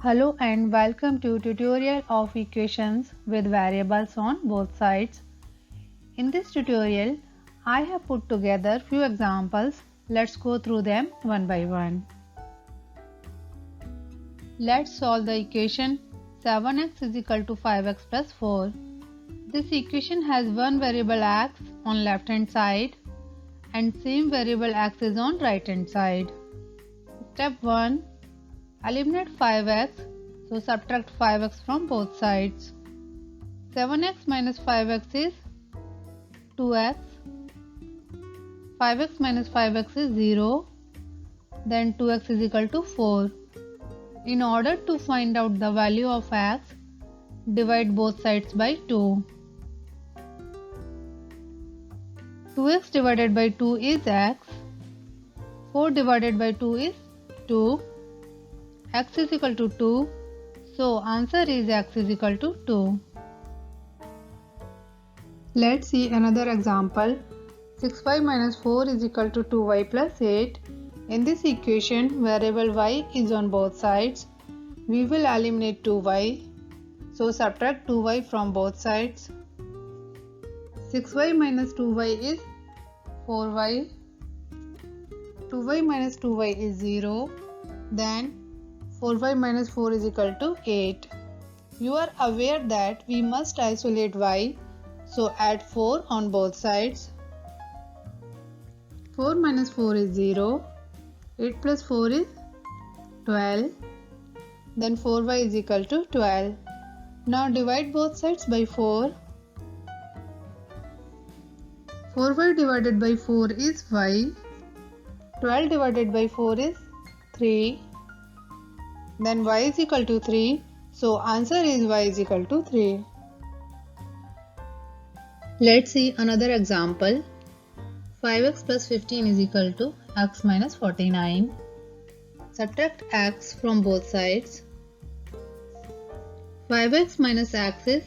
Hello and welcome to tutorial of equations with variables on both sides. In this tutorial, I have put together few examples. Let's go through them one by one. Let's solve the equation 7x is equal to 5x plus 4. This equation has one variable x on left hand side and same variable x is on right hand side. Step 1. Eliminate 5x, so subtract 5x from both sides. 7x minus 5x is 2x. 5x minus 5x is 0. Then 2x is equal to 4. In order to find out the value of x, divide both sides by 2. 2x divided by 2 is x. 4 divided by 2 is 2. X is equal to 2. So answer is x is equal to 2. Let's see another example. 6y minus 4 is equal to 2y plus 8. In this equation, variable y is on both sides. We will eliminate 2y. So subtract 2y from both sides. 6y minus 2y is 4y. 2y minus 2y is 0. Then 4y minus 4 is equal to 8. You are aware that we must isolate y, so add 4 on both sides. 4 minus 4 is 0. 8 plus 4 is 12. Then 4y is equal to 12. Now divide both sides by 4. 4y divided by 4 is y. 12 divided by 4 is 3. Then y is equal to 3. So answer is y is equal to 3. Let's see another example. 5x plus 15 is equal to x minus 49. Subtract x from both sides. 5x minus x is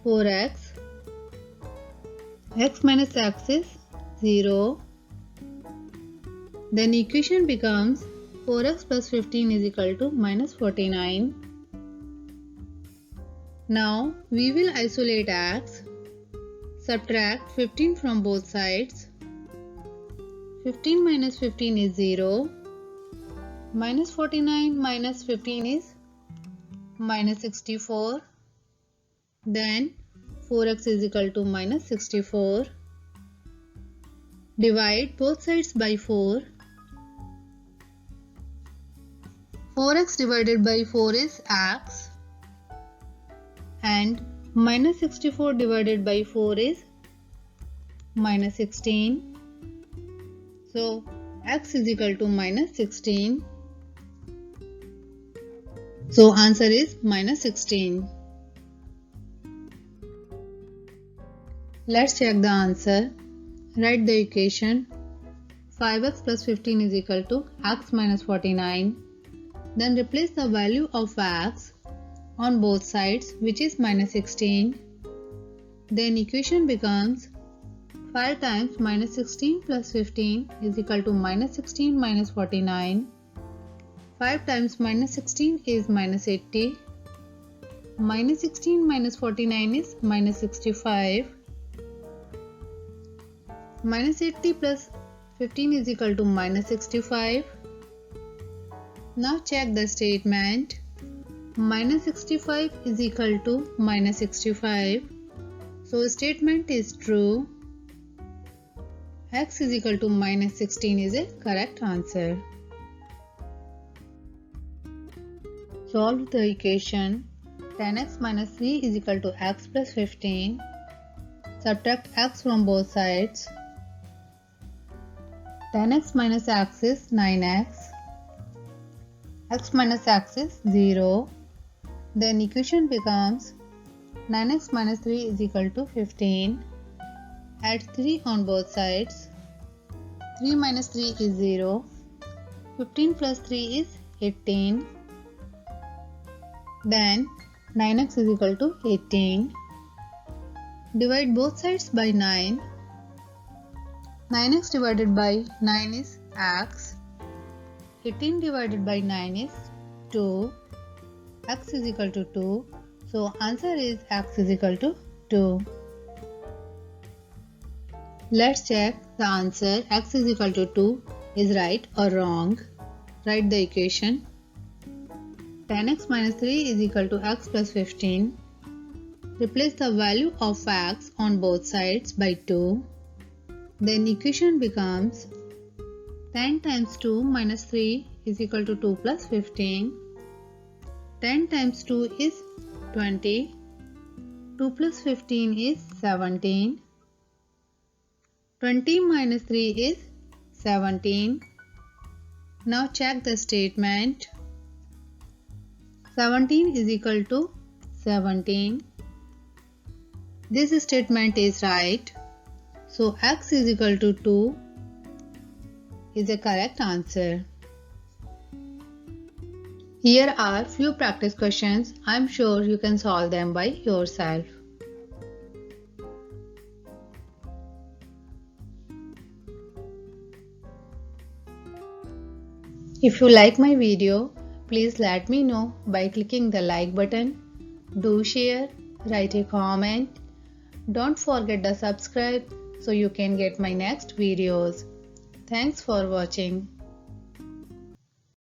4x. X minus x is 0. Then equation becomes 4x plus 15 is equal to minus 49. Now we will isolate x. Subtract 15 from both sides. 15 minus 15 is 0. Minus 49 minus 15 is minus 64. Then 4x is equal to minus 64. Divide both sides by 4. 4x divided by 4 is x and minus 64 divided by 4 is minus 16. So x is equal to minus 16. So answer is minus 16. Let's check the answer. Write the equation 5x plus 15 is equal to x minus 49. Then replace the value of x on both sides, which is minus 16. Then equation becomes 5 times minus 16 plus 15 is equal to minus 16 minus 49. 5 times minus 16 is minus 80. Minus 16 minus 49 is minus 65. Minus 80 plus 15 is equal to minus 65. Now check the statement. Minus 65 is equal to minus 65. So statement is true. X is equal to minus 16 is a correct answer. Solve the equation 10x minus 3 is equal to x plus 15. Subtract x from both sides. 10x minus x is 9x. X minus x is 0. Then equation becomes 9x minus 3 is equal to 15. Add 3 on both sides. 3 minus 3 is 0. 15 plus 3 is 18. Then 9x is equal to 18. Divide both sides by 9. 9x divided by 9 is x. 18 divided by 9 is 2. x is equal to 2. So answer is x is equal to 2. Let's check the answer x is equal to 2 is right or wrong. Write the equation. 10x minus 3 is equal to x plus 15. Replace the value of x on both sides by 2. Then equation becomes 10 times 2 minus 3 is equal to 2 plus 15. 10 times 2 is 20. 2 plus 15 is 17. 20 minus 3 is 17. Now check the statement. 17 is equal to 17. This statement is right. So x is equal to 2 is a correct answer. Here are few practice questions. I am sure you can solve them by yourself. If you like my video, please let me know by clicking the like button. Do share, write a comment. Don't forget to subscribe so you can get my next videos. Thanks for watching.